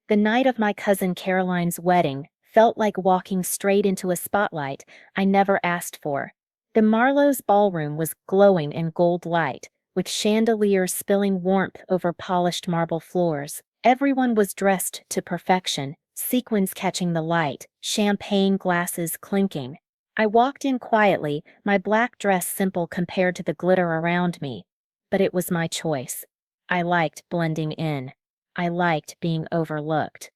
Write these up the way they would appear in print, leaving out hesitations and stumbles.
The night of my cousin Caroline's wedding felt like walking straight into a spotlight I never asked for. The Marlowe's ballroom was glowing in gold light, with chandeliers spilling warmth over polished marble floors. Everyone was dressed to perfection, sequins catching the light, champagne glasses clinking. I walked in quietly, my black dress simple compared to the glitter around me. But it was my choice. I liked blending in. I liked being overlooked.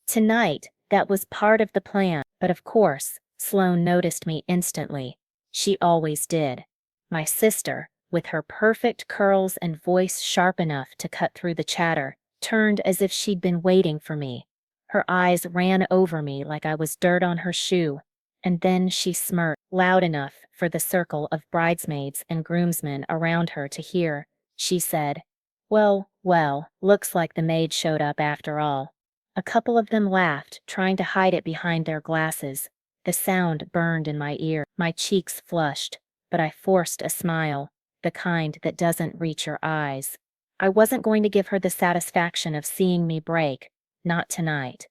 Tonight, that was part of the plan, but of course, Sloane noticed me instantly. She always did. My sister, with her perfect curls and voice sharp enough to cut through the chatter, turned as if she'd been waiting for me. Her eyes ran over me like I was dirt on her shoe, and then she smirked, loud enough for the circle of bridesmaids and groomsmen around her to hear. She said, "Well, well, looks like the maid showed up after all." A couple of them laughed, trying to hide it behind their glasses. The sound burned in my ear, my cheeks flushed, but I forced a smile, the kind that doesn't reach your eyes. I wasn't going to give her the satisfaction of seeing me break, not tonight.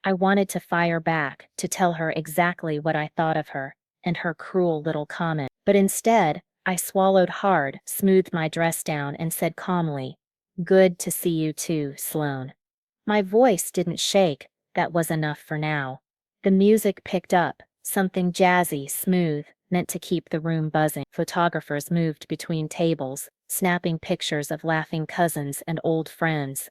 I wanted to fire back, to tell her exactly what I thought of her, and her cruel little comment. But instead, I swallowed hard, smoothed my dress down, and said calmly, "Good to see you too, Sloane." My voice didn't shake, that was enough for now. The music picked up, something jazzy, smooth, meant to keep the room buzzing. Photographers moved between tables, snapping pictures of laughing cousins and old friends.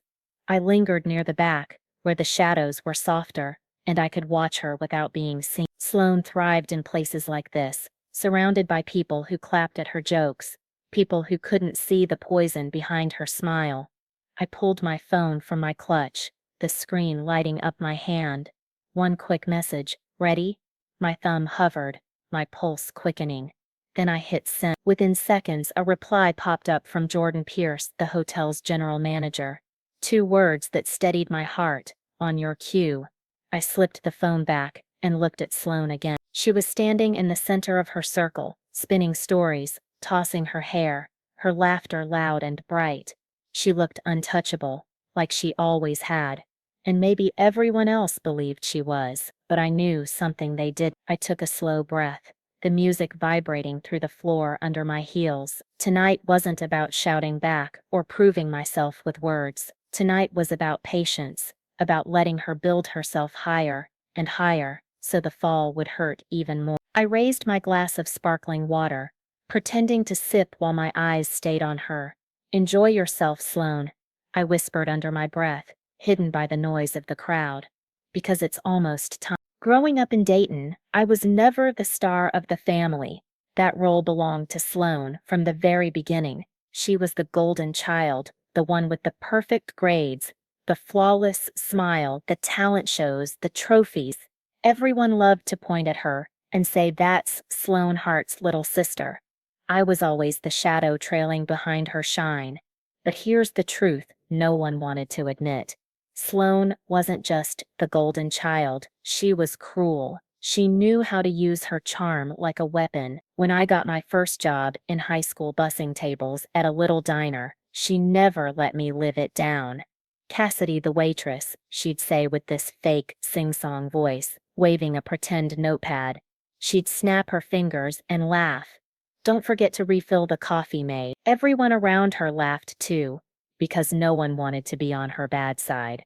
I lingered near the back, where the shadows were softer, and I could watch her without being seen. Sloane thrived in places like this, surrounded by people who clapped at her jokes, people who couldn't see the poison behind her smile. I pulled my phone from my clutch, the screen lighting up my hand. One quick message, "Ready?" My thumb hovered, my pulse quickening. Then I hit send. Within seconds, a reply popped up from Jordan Pierce, the hotel's general manager. 2 words that steadied my heart, "On your cue." I slipped the phone back and looked at Sloane again. She was standing in the center of her circle, spinning stories, tossing her hair, her laughter loud and bright. She looked untouchable, like she always had, and maybe everyone else believed she was, but I knew something they did. I took a slow breath, the music vibrating through the floor under my heels. Tonight wasn't about shouting back or proving myself with words. Tonight was about patience, about letting her build herself higher and higher, so the fall would hurt even more. I raised my glass of sparkling water, pretending to sip while my eyes stayed on her. "Enjoy yourself, Sloane," I whispered under my breath, hidden by the noise of the crowd. "Because it's almost time." Growing up in Dayton, I was never the star of the family. That role belonged to Sloane from the very beginning. She was the golden child, the one with the perfect grades, the flawless smile, the talent shows, the trophies. Everyone loved to point at her and say, "That's Sloane Hart's little sister." I was always the shadow trailing behind her shine. But here's the truth no one wanted to admit. Sloane wasn't just the golden child, she was cruel. She knew how to use her charm like a weapon. When I got my first job in high school bussing tables at a little diner, she never let me live it down. "Cassidy the waitress," she'd say with this fake sing-song voice, waving a pretend notepad. She'd snap her fingers and laugh. "Don't forget to refill the coffee, maid." Everyone around her laughed too, because no one wanted to be on her bad side.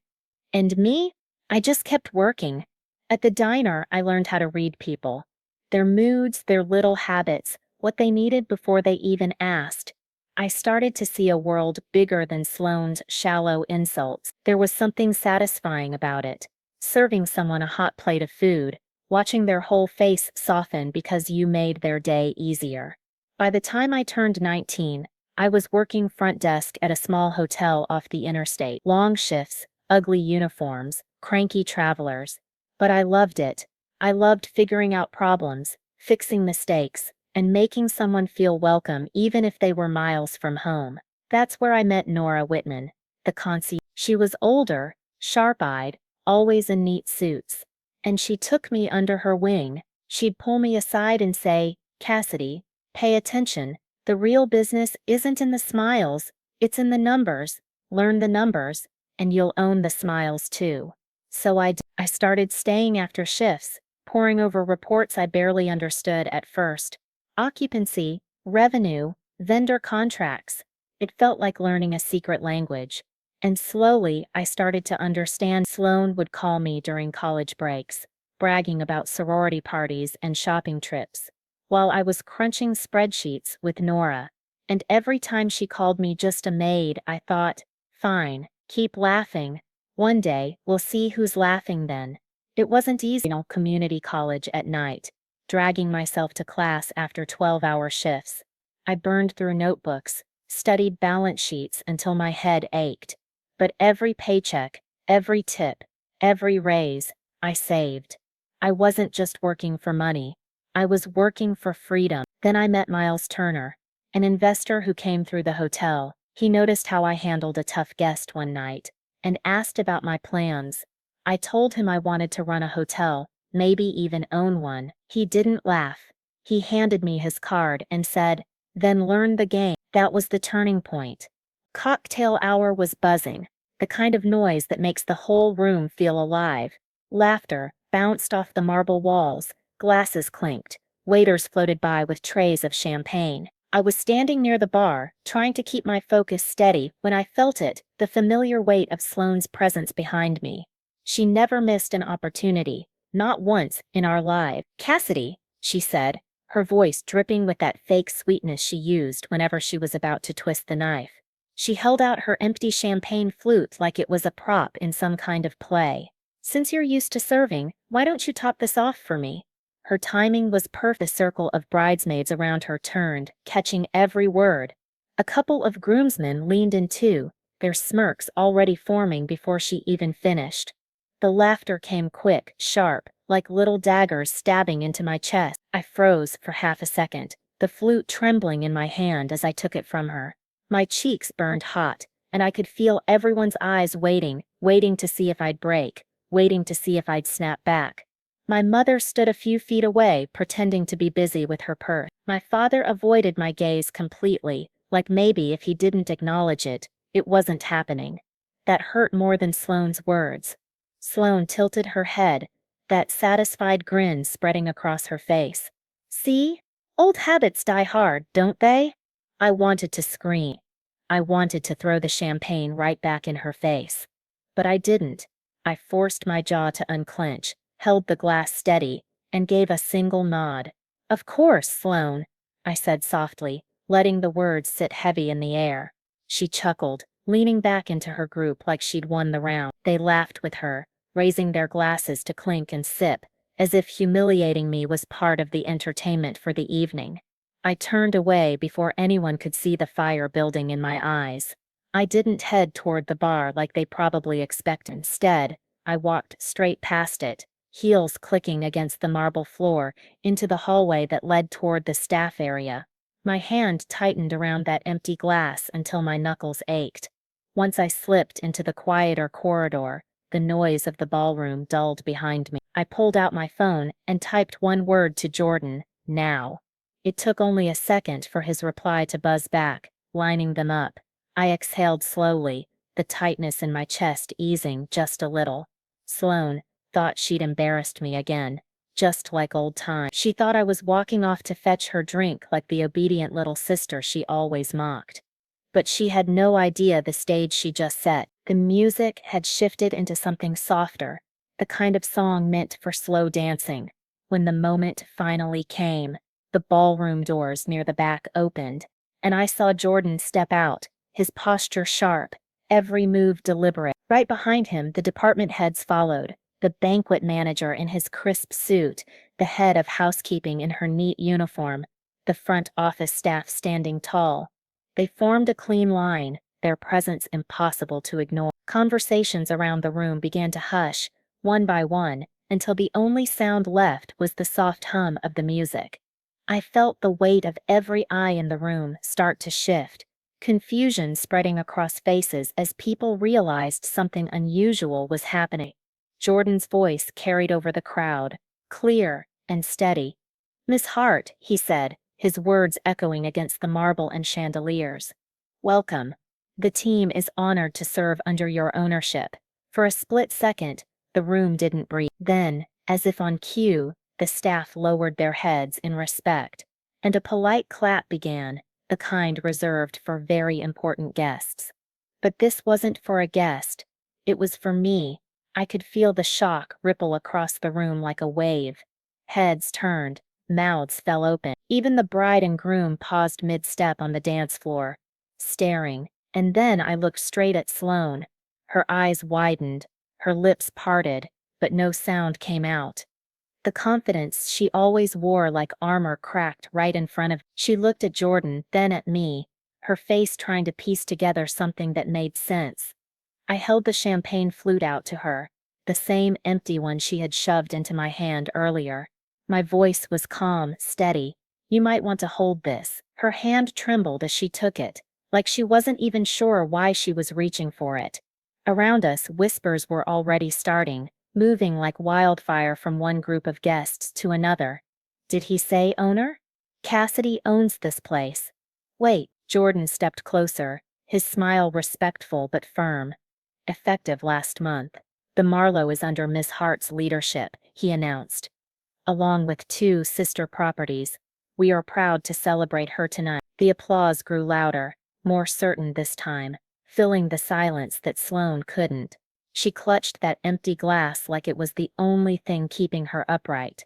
And me? I just kept working. At the diner, I learned how to read people. Their moods, their little habits, what they needed before they even asked. I started to see a world bigger than Sloane's shallow insults. There was something satisfying about it. Serving someone a hot plate of food, watching their whole face soften because you made their day easier. By the time I turned 19, I was working front desk at a small hotel off the interstate. Long shifts, ugly uniforms, cranky travelers. But I loved it. I loved figuring out problems, fixing mistakes, and making someone feel welcome even if they were miles from home. That's where I met Nora Whitman, the concierge. She was older, sharp-eyed, always in neat suits. And she took me under her wing. She'd pull me aside and say, "Cassidy, pay attention. The real business isn't in the smiles, it's in the numbers. Learn the numbers, and you'll own the smiles too." I started staying after shifts, poring over reports I barely understood at first. Occupancy, revenue, vendor contracts. It felt like learning a secret language. And slowly, I started to understand. Sloan would call me during college breaks, bragging about sorority parties and shopping trips, while I was crunching spreadsheets with Nora. And every time she called me just a maid, I thought, fine, keep laughing. One day, we'll see who's laughing then. It wasn't easy. Community college at night, dragging myself to class after 12-hour shifts. I burned through notebooks, studied balance sheets until my head ached. But every paycheck, every tip, every raise, I saved. I wasn't just working for money. I was working for freedom. Then I met Miles Turner, an investor who came through the hotel. He noticed how I handled a tough guest one night and asked about my plans. I told him I wanted to run a hotel, maybe even own one. He didn't laugh. He handed me his card and said, "Then learn the game." That was the turning point. Cocktail hour was buzzing, the kind of noise that makes the whole room feel alive. Laughter bounced off the marble walls, glasses clinked, waiters floated by with trays of champagne. I was standing near the bar, trying to keep my focus steady, when I felt it, the familiar weight of Sloane's presence behind me. She never missed an opportunity, not once in our lives. "Cassidy," she said, her voice dripping with that fake sweetness she used whenever she was about to twist the knife. She held out her empty champagne flute like it was a prop in some kind of play. "Since you're used to serving, why don't you top this off for me?" Her timing was perfect. The circle of bridesmaids around her turned, catching every word. A couple of groomsmen leaned in too, their smirks already forming before she even finished. The laughter came quick, sharp, like little daggers stabbing into my chest. I froze for half a second, the flute trembling in my hand as I took it from her. My cheeks burned hot, and I could feel everyone's eyes waiting to see if I'd break, waiting to see if I'd snap back. My mother stood a few feet away, pretending to be busy with her purse. My father avoided my gaze completely, like maybe if he didn't acknowledge it, it wasn't happening. That hurt more than Sloane's words. Sloane tilted her head, that satisfied grin spreading across her face. "See? Old habits die hard, don't they?" I wanted to scream. I wanted to throw the champagne right back in her face. But I didn't. I forced my jaw to unclench, held the glass steady, and gave a single nod. "Of course, Sloane," I said softly, letting the words sit heavy in the air. She chuckled, leaning back into her group like she'd won the round. They laughed with her, raising their glasses to clink and sip, as if humiliating me was part of the entertainment for the evening. I turned away before anyone could see the fire building in my eyes. I didn't head toward the bar like they probably expected. Instead, I walked straight past it, heels clicking against the marble floor, into the hallway that led toward the staff area. My hand tightened around that empty glass until my knuckles ached. Once I slipped into the quieter corridor, the noise of the ballroom dulled behind me. I pulled out my phone and typed one word to Jordan, "Now." It took only a second for his reply to buzz back, lining them up. I exhaled slowly, the tightness in my chest easing just a little. Sloane thought she'd embarrassed me again, just like old times. She thought I was walking off to fetch her drink like the obedient little sister she always mocked. But she had no idea the stage she just set. The music had shifted into something softer, the kind of song meant for slow dancing. When the moment finally came, the ballroom doors near the back opened, and I saw Jordan step out, his posture sharp, every move deliberate. Right behind him, the department heads followed, the banquet manager in his crisp suit, the head of housekeeping in her neat uniform, the front office staff standing tall. They formed a clean line, their presence impossible to ignore. Conversations around the room began to hush, one by one, until the only sound left was the soft hum of the music. I felt the weight of every eye in the room start to shift, confusion spreading across faces as people realized something unusual was happening. Jordan's voice carried over the crowd, clear and steady. "Miss Hart," he said, his words echoing against the marble and chandeliers. "Welcome. The team is honored to serve under your ownership." For a split second, The room didn't breathe. Then, as if on cue, the staff lowered their heads in respect, and a polite clap began, the kind reserved for very important guests. But this wasn't for a guest. It was for me. I could feel the shock ripple across the room like a wave. Heads turned, mouths fell open. Even the bride and groom paused mid-step on the dance floor, staring, and then I looked straight at Sloane. Her eyes widened, her lips parted, but no sound came out. The confidence she always wore like armor cracked right in front of. She looked at Jordan, then at me, her face trying to piece together something that made sense. I held the champagne flute out to her, the same empty one she had shoved into my hand earlier. My voice was calm, steady. "You might want to hold this." Her hand trembled as she took it, like she wasn't even sure why she was reaching for it. Around us, whispers were already starting, moving like wildfire from one group of guests to another. "Did he say owner? Cassidy owns this place." "Wait." Jordan stepped closer, his smile respectful but firm. "Effective last month. The Marlowe is under Miss Hart's leadership," he announced. "Along with 2 sister properties. We are proud to celebrate her tonight." The applause grew louder, more certain this time, filling the silence that Sloane couldn't. She clutched that empty glass like it was the only thing keeping her upright.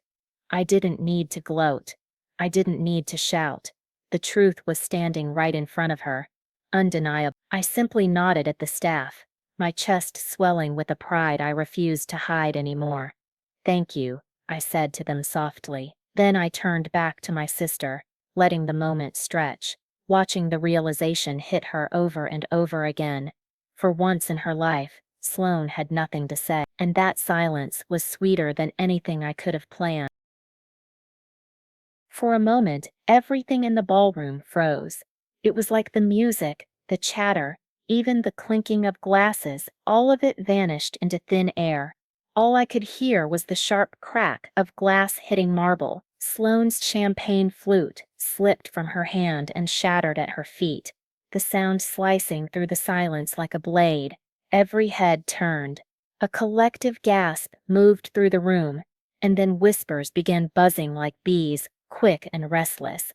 I didn't need to gloat. I didn't need to shout. The truth was standing right in front of her. Undeniable. I simply nodded at the staff, my chest swelling with a pride I refused to hide anymore. "Thank you," I said to them softly. Then I turned back to my sister, letting the moment stretch, watching the realization hit her over and over again. For once in her life, Sloane had nothing to say, and that silence was sweeter than anything I could have planned. For a moment, everything in the ballroom froze. It was like the music, the chatter, even the clinking of glasses, all of it vanished into thin air. All I could hear was the sharp crack of glass hitting marble. Sloane's champagne flute slipped from her hand and shattered at her feet, the sound slicing through the silence like a blade. Every head turned. A collective gasp moved through the room, and then whispers began buzzing like bees, quick and restless.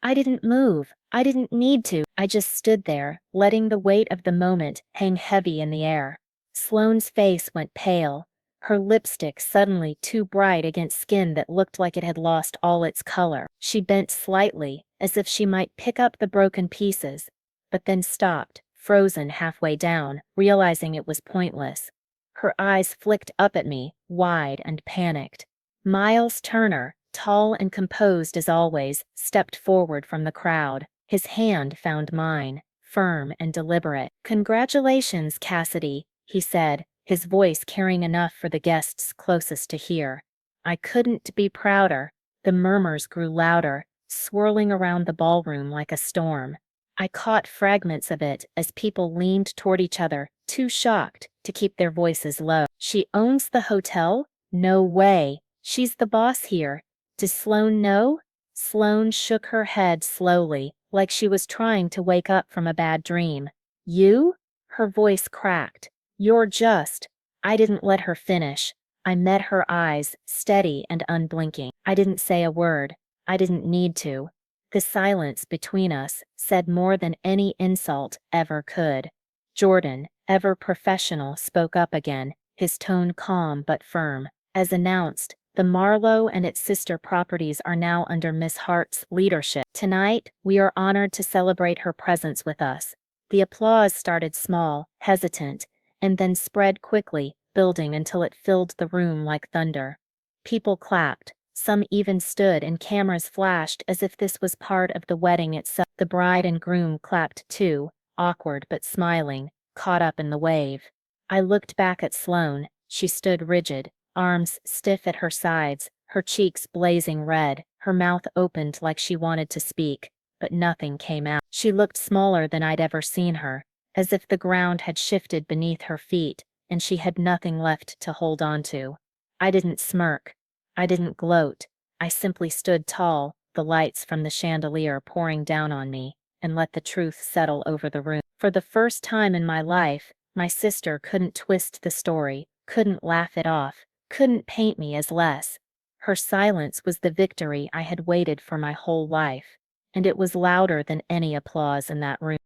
I didn't move. I didn't need to. I just stood there, letting the weight of the moment hang heavy in the air. Sloane's face went pale, her lipstick suddenly too bright against skin that looked like it had lost all its color. She bent slightly, as if she might pick up the broken pieces, but then stopped, frozen halfway down, realizing it was pointless. Her eyes flicked up at me, wide and panicked. Miles Turner, tall and composed as always, stepped forward from the crowd. His hand found mine, firm and deliberate. "Congratulations, Cassidy," he said, his voice carrying enough for the guests closest to hear. I couldn't be prouder. The murmurs grew louder, swirling around the ballroom like a storm. I caught fragments of it as people leaned toward each other, too shocked to keep their voices low. "She owns the hotel? No way. She's the boss here. Does Sloane know?" Sloane shook her head slowly, like she was trying to wake up from a bad dream. "You?" Her voice cracked. "You're just—" I didn't let her finish. I met her eyes, steady and unblinking. I didn't say a word. I didn't need to. The silence between us said more than any insult ever could. Jordan, ever professional, spoke up again, his tone calm but firm. "As announced, the Marlowe and its sister properties are now under Miss Hart's leadership. Tonight, we are honored to celebrate her presence with us." The applause started small, hesitant, and then spread quickly, building until it filled the room like thunder. People clapped, some even stood and cameras flashed as if this was part of the wedding itself. The bride and groom clapped too, awkward but smiling, caught up in the wave. I looked back at Sloane. She stood rigid, arms stiff at her sides, her cheeks blazing red, her mouth opened like she wanted to speak, but nothing came out. She looked smaller than I'd ever seen her, as if the ground had shifted beneath her feet, and she had nothing left to hold on to. I didn't smirk. I didn't gloat. I simply stood tall, the lights from the chandelier pouring down on me, and let the truth settle over the room. For the first time in my life, my sister couldn't twist the story, couldn't laugh it off, couldn't paint me as less. Her silence was the victory I had waited for my whole life, and it was louder than any applause in that room.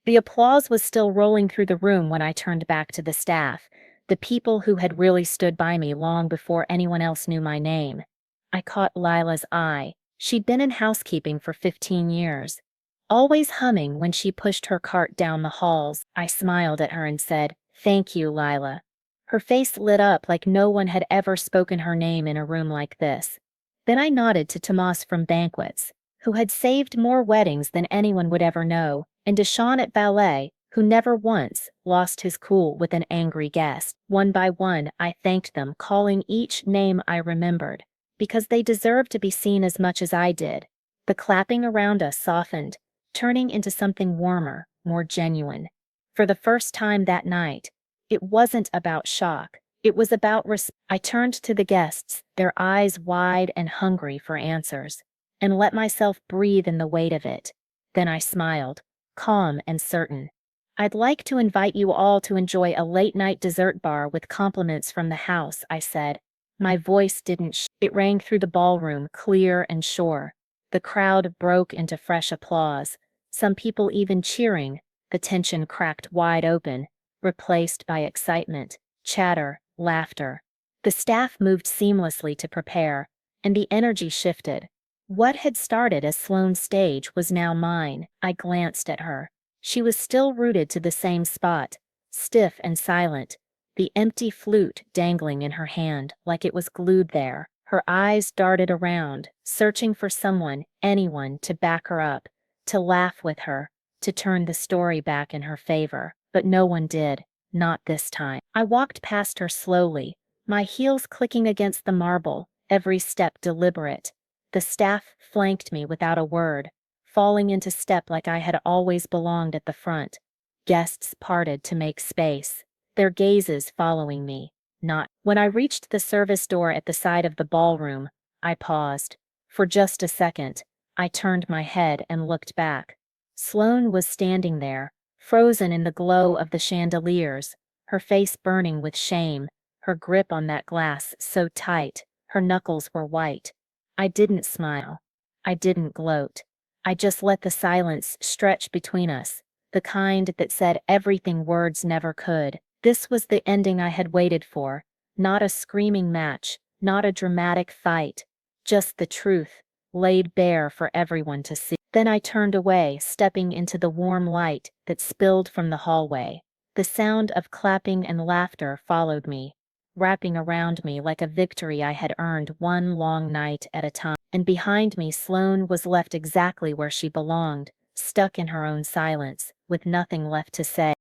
The applause was still rolling through the room when I turned back to the staff, the people who had really stood by me long before anyone else knew my name. I caught Lila's eye. She'd been in housekeeping for 15 years. Always humming when she pushed her cart down the halls, I smiled at her and said, "Thank you, Lila." Her face lit up like no one had ever spoken her name in a room like this. Then I nodded to Tomas from Banquets, who had saved more weddings than anyone would ever know, and Deshawn at ballet, who never once lost his cool with an angry guest. One by one, I thanked them, calling each name I remembered, because they deserved to be seen as much as I did. The clapping around us softened, turning into something warmer, more genuine. For the first time that night, it wasn't about shock. It was about I turned to the guests, their eyes wide and hungry for answers, and let myself breathe in the weight of it. Then I smiled, calm and certain. "I'd like to invite you all to enjoy a late-night dessert bar with compliments from the house," I said. My voice didn't it rang through the ballroom, clear and sure. The crowd broke into fresh applause, some people even cheering. The tension cracked wide open, replaced by excitement, chatter, laughter. The staff moved seamlessly to prepare, and the energy shifted. What had started as Sloane's stage was now mine. I glanced at her. She was still rooted to the same spot, stiff and silent, the empty flute dangling in her hand like it was glued there. Her eyes darted around, searching for someone, anyone, to back her up, to laugh with her, to turn the story back in her favor. But no one did, not this time. I walked past her slowly, my heels clicking against the marble, every step deliberate. The staff flanked me without a word, falling into step like I had always belonged at the front. Guests parted to make space, their gazes following me, not. When I reached the service door at the side of the ballroom, I paused. For just a second, I turned my head and looked back. Sloane was standing there, frozen in the glow of the chandeliers, her face burning with shame, her grip on that glass so tight, her knuckles were white. I didn't smile. I didn't gloat. I just let the silence stretch between us, the kind that said everything words never could. This was the ending I had waited for, not a screaming match, not a dramatic fight, just the truth, laid bare for everyone to see. Then I turned away, stepping into the warm light that spilled from the hallway. The sound of clapping and laughter followed me, wrapping around me like a victory I had earned one long night at a time. And behind me, Sloane was left exactly where she belonged, stuck in her own silence, with nothing left to say.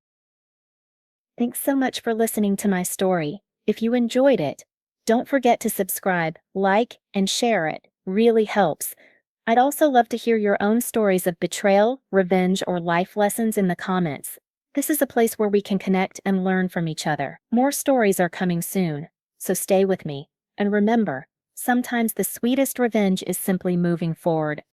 Thanks so much for listening to my story. If you enjoyed it, don't forget to subscribe, like, and share it. Really helps. I'd also love to hear your own stories of betrayal, revenge, or life lessons in the comments. This is a place where we can connect and learn from each other. More stories are coming soon, so stay with me. And remember, sometimes the sweetest revenge is simply moving forward.